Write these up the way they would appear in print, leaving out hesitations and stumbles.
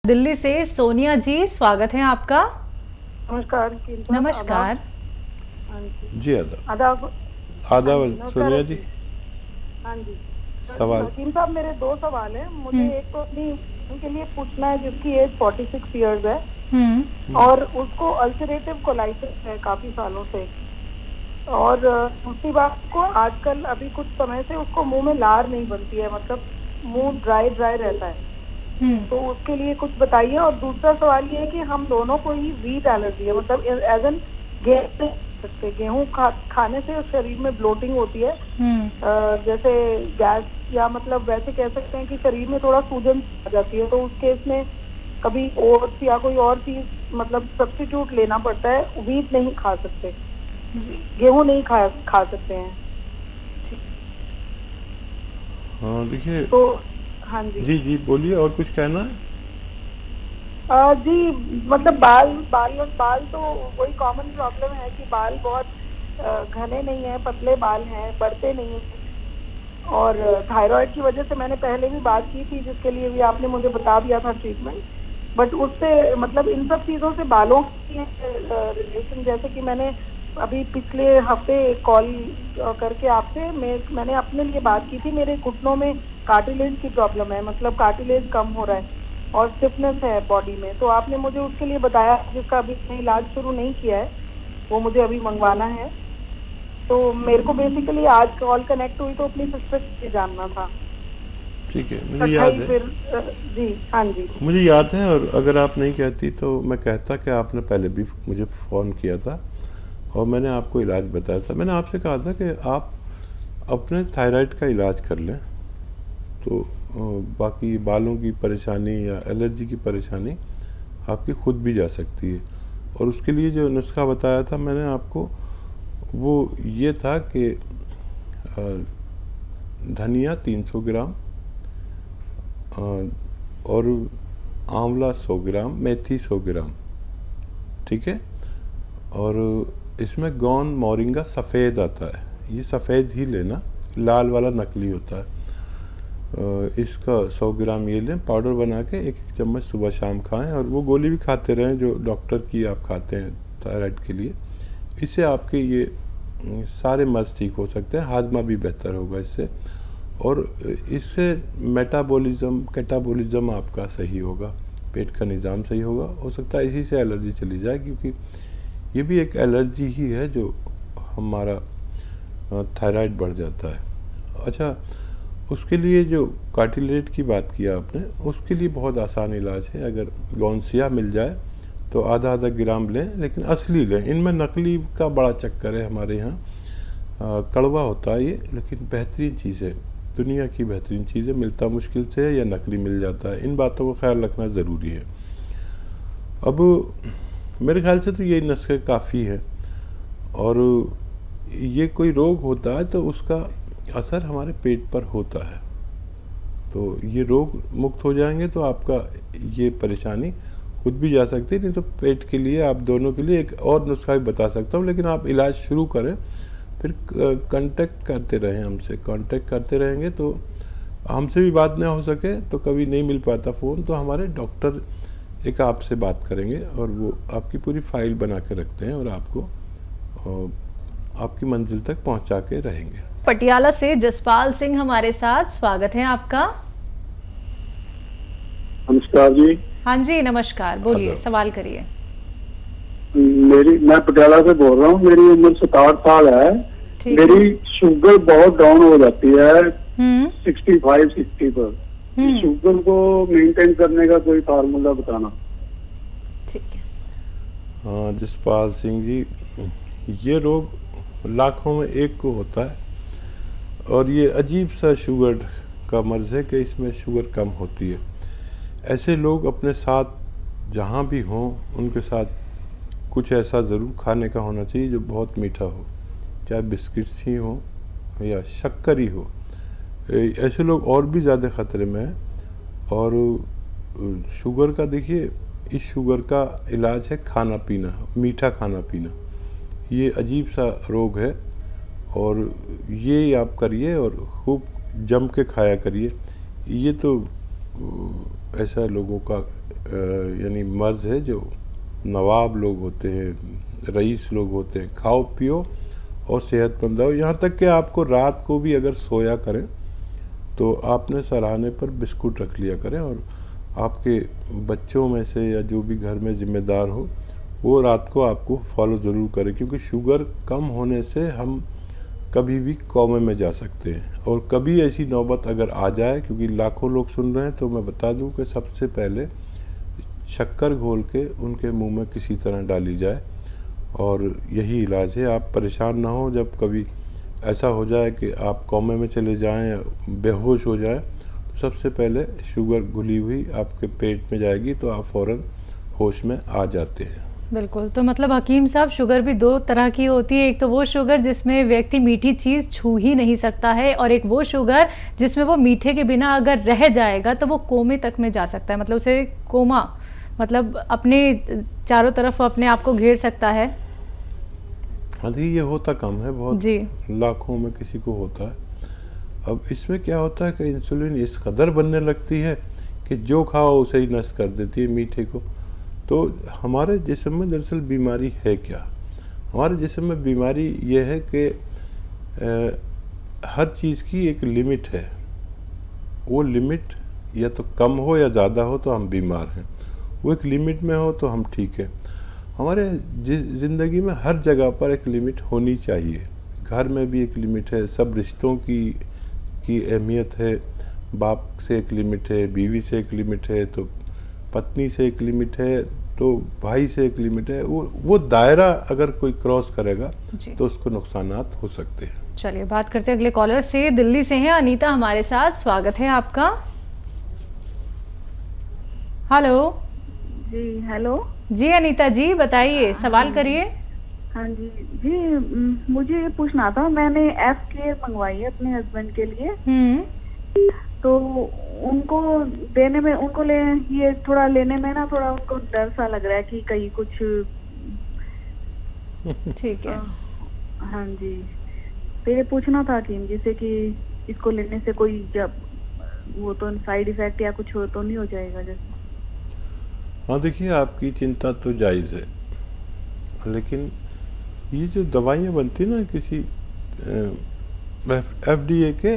दिल्ली से सोनिया जी, स्वागत है आपका। नमस्कार। नमस्कार। हाँ जी। जी आदाब। आदाब। हाँ आदाब जी, नमस्कार सोनिया जी। हाँ जी। सवाल। हकीम साहब, मेरे दो सवाल हैं। मुझे हम्म। एक तो अपनी बहन के लिए पूछना है जिसकी एज 46 इयर्स है हम्म। और उसको अल्सरेटिव कोलाइटिस है काफी सालों से। और दूसरी बात को आजकल अभी कुछ समय से उसको मुंह में लार नहीं बनती है, मतलब मुंह ड्राई ड्राई रहता है। तो उसके लिए कुछ बताइए। और दूसरा सवाल ये है कि हम दोनों को ही वीट एलर्जी है, मतलब एज एन गेहूं खाने से शरीर में ब्लोटिंग होती है, जैसे गैस, या मतलब वैसे कह सकते हैं कि शरीर में थोड़ा सूजन आ जाती है। तो उस केस में कभी ओट्स या कोई और चीज मतलब सब्स्टिट्यूट लेना पड़ता है। वीट नहीं खा सकते, गेहूं नहीं खा सकते हैं। हाँ देखिए। तो हाँ जी। जी जी बोलिए, और कुछ कहना है? जी, मतलब बाल बाल बाल तो वही कॉमन प्रॉब्लम है कि बाल बहुत घने नहीं है, पतले बाल हैं, बढ़ते नहीं हैं। और थायराइड की वजह से मैंने पहले भी बात की थी, जिसके लिए भी आपने मुझे बता दिया था ट्रीटमेंट। बट उससे मतलब इन सब चीज़ों से बालों की रिलेशन, जैसे कि मैंने अभी पिछले हफ्ते कॉल करके आपसे मैंने अपने लिए बात की थी। मेरे घुटनों में कार्टिलेज की प्रॉब्लम है, मतलब कार्टिलेज कम हो रहा है और स्टिफनेस है बॉडी में। तो आपने मुझे उसके लिए बताया, जिसका अभी मैंने इलाज शुरू नहीं किया है, वो मुझे अभी मंगवाना है। तो मेरे को बेसिकली आज कॉल कनेक्ट हुई तो अपनी सिस्टर से जानना था। ठीक है, मुझे याद है। फिर जी हाँ जी। मुझे याद है, और अगर आप नहीं कहती तो मैं कहता कि आपने पहले भी मुझे फ़ोन किया था और मैंने आपको इलाज बताया था। मैंने आपसे कहा था कि आप अपने थायराइड का इलाज कर लें, तो बाकी बालों की परेशानी या एलर्जी की परेशानी आपकी खुद भी जा सकती है। और उसके लिए जो नुस्खा बताया था मैंने आपको, वो ये था कि धनिया 300 ग्राम और आंवला 100 ग्राम, मेथी 100 ग्राम, ठीक है। और इसमें गौन मोरिंगा सफ़ेद आता है, ये सफ़ेद ही लेना, लाल वाला नकली होता है। इसका 100 ग्राम ये लें, पाउडर बना के एक एक चम्मच सुबह शाम खाएं, और वो गोली भी खाते रहें जो डॉक्टर की आप खाते हैं थायराइड के लिए। इससे आपके ये सारे मर्ज ठीक हो सकते हैं, हाजमा भी बेहतर होगा इससे, और इससे मेटाबॉलिज्म कैटाबॉलिज्म आपका सही होगा, पेट का निज़ाम सही होगा। हो सकता है इसी से एलर्जी चली जाए, क्योंकि ये भी एक एलर्जी ही है जो हमारा थायराइड बढ़ जाता है। अच्छा, उसके लिए जो कार्टिलेज की बात किया आपने, उसके लिए बहुत आसान इलाज है। अगर गौनसिया मिल जाए तो आधा आधा ग्राम लें, लेकिन असली लें। इनमें नकली का बड़ा चक्कर है हमारे यहाँ। कड़वा होता है ये, लेकिन बेहतरीन चीज़ है, दुनिया की बेहतरीन चीज़ है। मिलता मुश्किल से है या नकली मिल जाता है, इन बातों का ख्याल रखना ज़रूरी है। अब मेरे ख्याल से तो ये नुस्खे काफ़ी है, और ये कोई रोग होता है तो उसका असर हमारे पेट पर होता है। तो ये रोग मुक्त हो जाएंगे तो आपका ये परेशानी खुद भी जा सकती है। नहीं तो पेट के लिए, आप दोनों के लिए एक और नुस्खा भी बता सकता हूँ, लेकिन आप इलाज शुरू करें, फिर कांटेक्ट करते रहें हमसे। कांटेक्ट करते रहेंगे तो हमसे भी बात ना हो सके तो कभी नहीं मिल पाता फ़ोन, तो हमारे डॉक्टर एक आपसे बात करेंगे और वो आपकी पूरी फाइल बना के रखते हैं और आपको आपकी मंजिल तक पहुंचा के रहेंगे। पटियाला से जसपाल सिंह हमारे साथ, स्वागत है आपका। नमस्कार जी। हाँ जी, नमस्कार, बोलिए, सवाल करिए। मैं पटियाला से बोल रहा हूँ। मेरी उम्र 67 साल है। मेरी शुगर बहुत डाउन हो जाती है 65-60 पर। शुगर को मेंटेन करने का कोई फार्मूला बताना। ठीक है। हाँ जसपाल सिंह जी, ये रोग लाखों में एक को होता है, और ये अजीब सा शुगर का मर्ज़ है कि इसमें शुगर कम होती है। ऐसे लोग अपने साथ जहाँ भी हों, उनके साथ कुछ ऐसा ज़रूर खाने का होना चाहिए जो बहुत मीठा हो, चाहे बिस्किट्स ही हो या शक्कर ही हो। ऐसे लोग और भी ज़्यादा ख़तरे में हैं। और शुगर का देखिए, इस शुगर का इलाज है खाना पीना, मीठा खाना पीना। ये अजीब सा रोग है, और ये आप करिए और खूब जम के खाया करिए। ये तो ऐसा लोगों का यानी मर्ज है, जो नवाब लोग होते हैं, रईस लोग होते हैं, खाओ पियो और सेहतमंद रहो। यहाँ तक कि आपको रात को भी अगर सोया करें तो आपने सराहने पर बिस्कुट रख लिया करें, और आपके बच्चों में से या जो भी घर में ज़िम्मेदार हो वो रात को आपको फॉलो ज़रूर करें, क्योंकि शुगर कम होने से हम कभी भी कोमे में जा सकते हैं। और कभी ऐसी नौबत अगर आ जाए, क्योंकि लाखों लोग सुन रहे हैं, तो मैं बता दूं कि सबसे पहले शक्कर घोल के उनके मुंह में किसी तरह डाली जाए, और यही इलाज है। आप परेशान ना हो, जब कभी ऐसा हो जाए कि आप कोमे में चले जाएं या बेहोश हो जाएं, तो सबसे पहले शुगर घुली हुई आपके पेट में जाएगी, तो आप फ़ौरन होश में आ जाते हैं। बिल्कुल। तो मतलब हकीम साहब, शुगर भी दो तरह की होती है। एक तो वो शुगर जिसमें व्यक्ति मीठी चीज़ छू ही नहीं सकता है, और एक वो शुगर जिसमें वो मीठे के बिना अगर रह जाएगा तो वो कोमे तक में जा सकता है, मतलब उसे कोमा, मतलब अपने चारों तरफ अपने आप को घेर सकता है। हाँ जी, ये होता कम है, बहुत जी, लाखों में किसी को होता है। अब इसमें क्या होता है कि इंसुलिन इस कदर बनने लगती है कि जो खाओ उसे ही नष्ट कर देती है, मीठे को। तो हमारे जिस्म में दरअसल बीमारी है क्या? हमारे जिस्म में बीमारी ये है कि हर चीज़ की एक लिमिट है। वो लिमिट या तो कम हो या ज़्यादा हो तो हम बीमार हैं, वो एक लिमिट में हो तो हम ठीक हैं। हमारे ज़िंदगी में हर जगह पर एक लिमिट होनी चाहिए। घर में भी एक लिमिट है, सब रिश्तों की अहमियत है। बाप से एक लिमिट है, बीवी से एक लिमिट है, तो पत्नी से एक लिमिट है, तो भाई से एक लिमिट है। वो दायरा अगर कोई क्रॉस करेगा तो उसको नुकसानात हो सकते हैं। चलिए बात करते हैं अगले कॉलर से। दिल्ली से हैं अनीता हमारे साथ, स्वागत है आपका। हेलो जी, हेलो जी अनीता जी, बताइए, सवाल करिए। हाँ जी जी, मुझे ये पूछना था, मैंने एफ केयर मंगवाई है अपने हस्बैंड के लिए, तो उनको देने में, उनको ये थोड़ा लेने में ना थोड़ा उनको डर सा लग रहा है कि कहीं कुछ। ठीक है। हाँ जी, तो ये पूछना था कि जैसे कि इसको लेने से कोई जब वो तो साइड इफेक्ट या कुछ हो तो नहीं हो जाएगा जैसे? हाँ देखिए, आपकी चिंता तो जायज़ है, लेकिन ये जो दवाइयाँ बनती ना किसी FDA के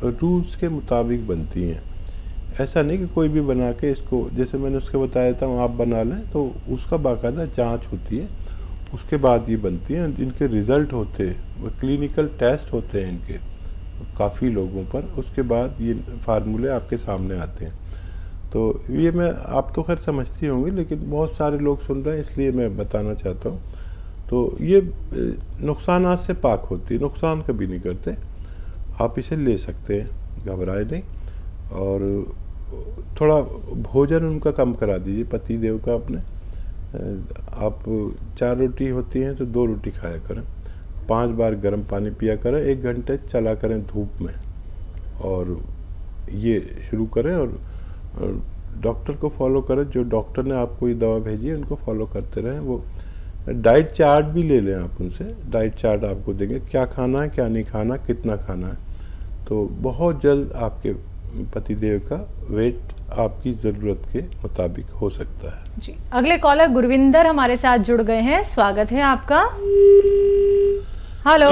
रूल्स के मुताबिक बनती हैं। ऐसा नहीं कि कोई भी बना के इसको, जैसे मैंने उसके बताया था आप बना लें, तो उसका बाकायदा जांच होती है, उसके बाद ये बनती हैं। इनके रिज़ल्ट होते हैं, क्लिनिकल टेस्ट होते हैं इनके काफ़ी लोगों पर, उसके बाद ये फार्मूले आपके सामने आते हैं। तो ये मैं, आप तो खैर समझती होंगी, लेकिन बहुत सारे लोग सुन रहे हैं इसलिए मैं बताना चाहता हूँ। तो ये नुकसानात से पाक होती है, नुकसान कभी नहीं करते। आप इसे ले सकते हैं, घबराए नहीं। और थोड़ा भोजन उनका कम करा दीजिए, पति देव का अपने। आप 4 रोटी होती हैं तो 2 रोटी खाया करें, 5 बार गर्म पानी पिया करें, 1 घंटे चला करें धूप में, और ये शुरू करें। और डॉक्टर को फॉलो करें, जो डॉक्टर ने आपको ये दवा भेजी है उनको फॉलो करते रहें। वो डाइट चार्ट भी ले लें आप उनसे, डाइट चार्ट आपको देंगे, क्या खाना है क्या नहीं खाना, कितना खाना है। तो बहुत जल्द आपके पतिदेव का वेट आपकी ज़रूरत के मुताबिक हो सकता है। जी, अगले कॉलर गुरविंदर हमारे साथ जुड़ गए हैं, स्वागत है आपका। हेलो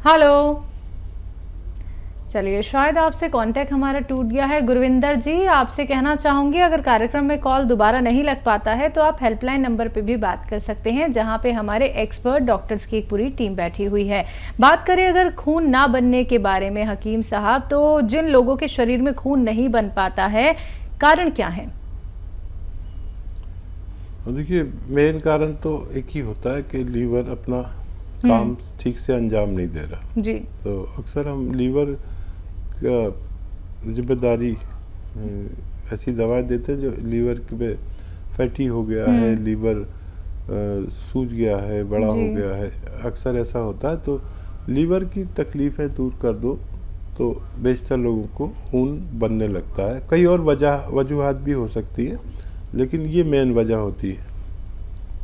हेलो, चलिए शायद आपसे कांटेक्ट हमारा टूट गया है। गुरविंदर जी, आपसे कहना चाहूँगी, अगर कार्यक्रम में कॉल दोबारा नहीं लग पाता है तो आप हेल्पलाइन नंबर पे भी बात कर सकते हैं, जहां पे हमारे एक्सपर्ट डॉक्टर्स की एक पूरी टीम बैठी हुई है। बात करें अगर खून ना बनने के बारे में हकीम साहब, तो जिन लोगों के शरीर में खून नहीं बन पाता है, कारण क्या है? देखिए, मेन कारण तो एक ही होता है कि लीवर अपना काम ठीक से अंजाम नहीं दे रहा जी। तो अक्सर हम लीवर जिम्मेदारी ऐसी दवाएं देते हैं जो लीवर पे फैटी हो गया है, लीवर सूज गया है, बड़ा हो गया है, अक्सर ऐसा होता है। तो लीवर की तकलीफ़ें दूर कर दो तो बेशतर लोगों को खून बनने लगता है। कई और वजूहात भी हो सकती है, लेकिन ये मेन वजह होती है।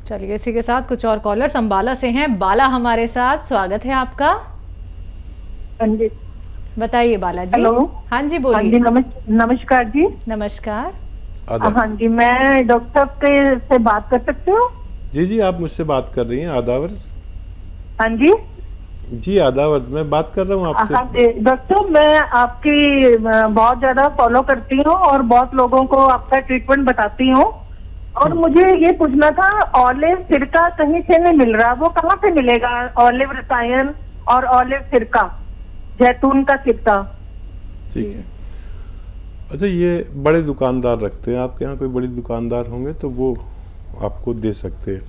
चलिए इसी के साथ कुछ और कॉलर्स अंबाला से हैं। बाला हमारे साथ, स्वागत है आपका। हाँ जी बताइए बालाजी। हेलो। हाँ जी हाँ जी, बोलिए। नमस्कार जी। नमस्कार। आदाब। हाँ जी, मैं डॉक्टर से बात कर सकती हूँ? जी जी, आप मुझसे बात कर रही हैं। आदावर हाँ जी। जी, आदावर मैं बात कर रहा हूँ आपसे। हाँ जी डॉक्टर, मैं आपकी बहुत ज्यादा फॉलो करती हूँ और बहुत लोगों को आपका ट्रीटमेंट बताती हूँ। और मुझे ये पूछना था, ऑलिव सिरका कहीं से नहीं मिल रहा, वो कहाँ से मिलेगा? ऑलिव रसायन और ऑलिव सिरका, जैतून का सिरका। ठीक है। अच्छा, ये बड़े दुकानदार रखते हैं, आपके यहाँ कोई बड़ी दुकानदार होंगे तो वो आपको दे सकते हैं,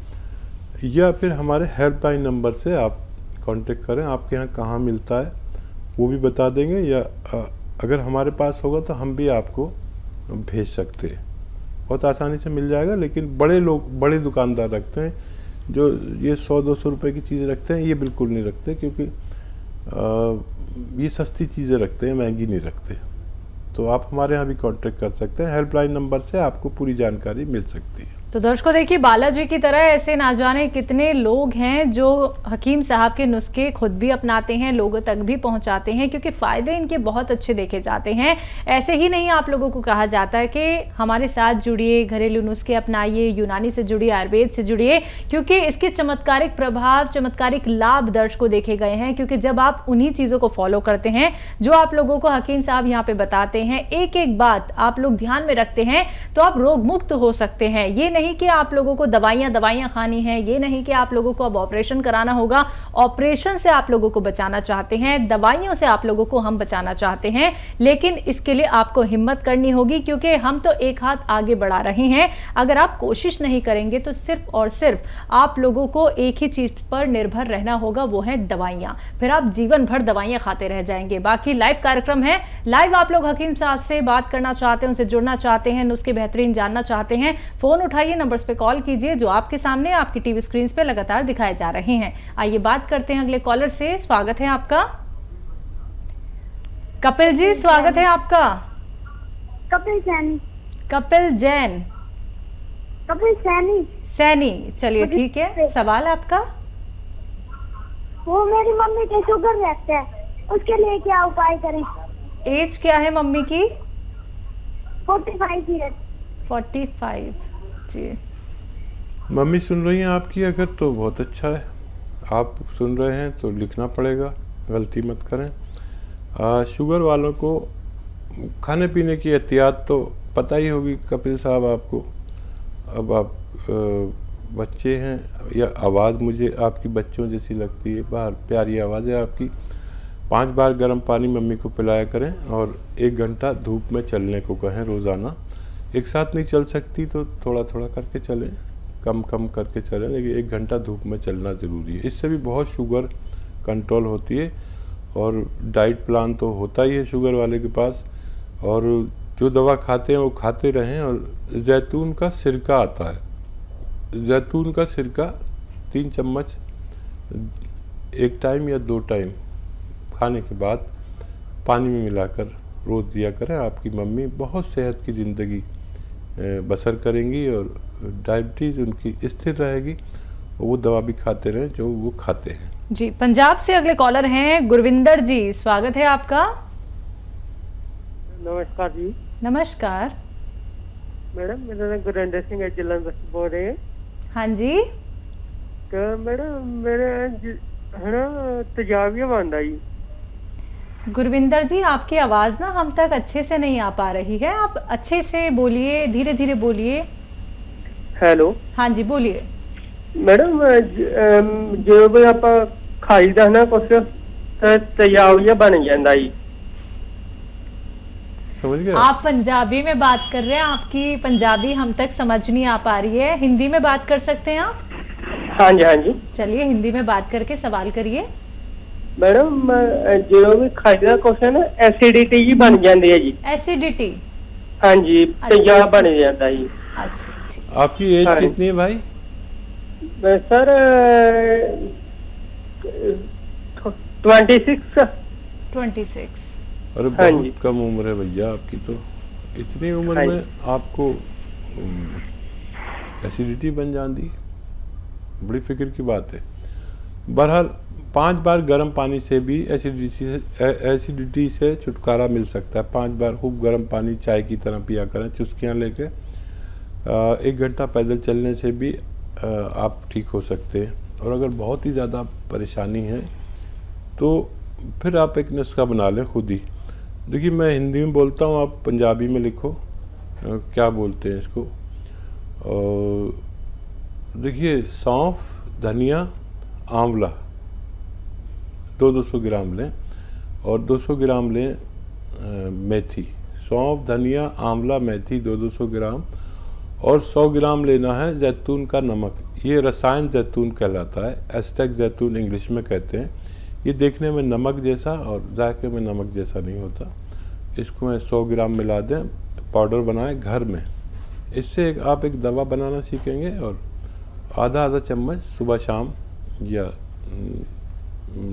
या फिर हमारे हेल्पलाइन नंबर से आप कांटेक्ट करें। आपके यहाँ कहाँ मिलता है वो भी बता देंगे, या अगर हमारे पास होगा तो हम भी आपको भेज सकते हैं। बहुत आसानी से मिल जाएगा। लेकिन बड़े लोग, बड़े दुकानदार रखते हैं जो ये 100-200 रुपए की चीज़ रखते हैं, ये बिल्कुल नहीं रखते, क्योंकि ये सस्ती चीज़ें रखते हैं, महंगी नहीं रखते। तो आप हमारे यहाँ भी कांटेक्ट कर सकते हैं। हेल्पलाइन नंबर से आपको पूरी जानकारी मिल सकती है। तो दर्शकों देखिए, बालाजी की तरह ऐसे ना जाने कितने लोग हैं जो हकीम साहब के नुस्खे खुद भी अपनाते हैं, लोगों तक भी पहुंचाते हैं, क्योंकि फ़ायदे इनके बहुत अच्छे देखे जाते हैं। ऐसे ही नहीं आप लोगों को कहा जाता है कि हमारे साथ जुड़िए, घरेलू नुस्खे अपनाइए, यूनानी से जुड़िए, आयुर्वेद से जुड़िए, क्योंकि इसके चमत्कारिक प्रभाव, चमत्कारिक लाभ दर्शकों देखे गए हैं। क्योंकि जब आप उन्हीं चीज़ों को फॉलो करते हैं जो आप लोगों को हकीम साहब यहाँ पे बताते हैं, एक एक बात आप लोग ध्यान में रखते हैं, तो आप रोग मुक्त हो सकते हैं। ये नहीं कि आप लोगों को दवाइयां खानी है, ये नहीं कि आप लोगों को अब ऑपरेशन कराना होगा, ऑपरेशन से आप लोगों को बचाना चाहते हैं, दवाइयों से आप लोगों को हम बचाना चाहते हैं। लेकिन इसके लिए आपको हिम्मत करनी होगी, क्योंकि हम तो एक हाथ आगे बढ़ा रहे हैं। अगर आप कोशिश नहीं करेंगे तो सिर्फ और सिर्फ आप लोगों को एक ही चीज पर निर्भर रहना होगा, वो है दवाइयां। फिर आप जीवन भर दवाइयां खाते रह जाएंगे। बाकी लाइव कार्यक्रम है, लाइव आप लोग हकीम साहब से बात करना चाहते हैं, उनसे जुड़ना चाहते हैं, नुस्खे बेहतरीन जानना चाहते हैं, फोन उठाइए, नंबर्स पे कॉल कीजिए जो आपके सामने आपकी टीवी स्क्रीन पे लगातार दिखाए जा रहे हैं। आइए बात करते हैं अगले कॉलर से। स्वागत है आपका। कपिल जी, स्वागत है आपका। कपिल सैनी। कपिल जैन। कपिल सैनी। सैनी, चलिए ठीक है। सवाल आपका? वो मेरी मम्मी के शुगर रहता है, उसके लिए क्या उपाय करें? एज क्या है मम्मी की? 45 ईयर। 45 जी। मम्मी सुन रही हैं आपकी अगर, तो बहुत अच्छा है। आप सुन रहे हैं तो लिखना पड़ेगा, गलती मत करें। शुगर वालों को खाने पीने की एहतियात तो पता ही होगी कपिल साहब आपको। अब आप बच्चे हैं, या आवाज़ मुझे आपकी बच्चों जैसी लगती है, बाहर प्यारी आवाज़ है आपकी। 5 बार गर्म पानी मम्मी को पिलाया करें, और 1 घंटा धूप में चलने को कहें रोज़ाना। एक साथ नहीं चल सकती तो थोड़ा थोड़ा करके चलें, कम कम करके चलें, लेकिन 1 घंटा धूप में चलना ज़रूरी है। इससे भी बहुत शुगर कंट्रोल होती है। और डाइट प्लान तो होता ही है शुगर वाले के पास, और जो दवा खाते हैं वो खाते रहें। और जैतून का सिरका आता है, जैतून का सिरका 3 चम्मच 1 टाइम या 2 टाइम खाने के बाद पानी में मिलाकर रोज़ दिया करें। आपकी मम्मी बहुत सेहत की ज़िंदगी बसर करेंगी, और डायबिटीज़ उनकी स्थिर रहेगी, और वो दवा भी खाते रहें जो वो खाते हैं। जी, पंजाब से अगले कॉलर हैं गुरविंदर जी, स्वागत है आपका। नमस्कार जी। नमस्कार मैडम, मेरा नाम गुरविंदर सिंह है, जलंधर से बोल रहे हैं। हाँ जी। तो मैडम मेरे है ना तेजाबिया बंद आई। गुरविंदर जी, आपकी आवाज़ ना हम तक अच्छे से नहीं आ पा रही है, आप अच्छे से बोलिए, धीरे धीरे बोलिए। हेलो। हाँ जी बोलिए। मैडम जो भी आप खाईदा ना कुछ तेजाबिया बन जाता जी। समझ गए? आप पंजाबी में बात कर रहे हैं, आपकी पंजाबी हम तक समझ नहीं आ पा रही है। हिंदी में बात कर सकते हैं आप? हाँ जी, हाँ जी। चलिए हिंदी में बात करके सवाल करिए। मैडम जो भी खाईदा कुछ है ना एसिडिटी जी बन जाती है जी। एसिडिटी? हाँ जी, तेजाब बन जाता जी। अच्छा ठीक। आपकी एज कितनी है भाई? सर 26। 26। अरे हाँ बहुत जी। कम उम्र है भैया आपकी तो। इतनी उम्र हाँ में आपको एसिडिटी बन जाती, बड़ी फिक्र की बात है। बहरहाल 5 बार गर्म पानी से भी एसिडिटी से छुटकारा मिल सकता है। 5 बार खूब गर्म पानी चाय की तरह पिया करें, चुस्कियाँ लेके। 1 घंटा पैदल चलने से भी आप ठीक हो सकते हैं। और अगर बहुत ही ज़्यादा परेशानी है तो फिर आप एक नुस्खा बना लें खुद ही। देखिए, मैं हिंदी में बोलता हूँ, आप पंजाबी में लिखो क्या बोलते हैं इसको। देखिए, सौंफ, धनिया, आंवला 200 ग्राम लें और 200 ग्राम लें मेथी। सौंफ, धनिया, आंवला, मेथी 200 ग्राम और 100 ग्राम लेना है जैतून का नमक। ये रसायन जैतून कहलाता है, एस्टेक जैतून इंग्लिश में कहते हैं। ये देखने में नमक जैसा और जायके में नमक जैसा नहीं होता। इसको मैं 100 ग्राम मिला दें, पाउडर बनाएं घर में। इससे आप एक दवा बनाना सीखेंगे और आधा चम्मच सुबह शाम या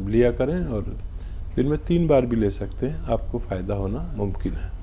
लिया करें और दिन में 3 बार भी ले सकते हैं। आपको फ़ायदा होना मुमकिन है।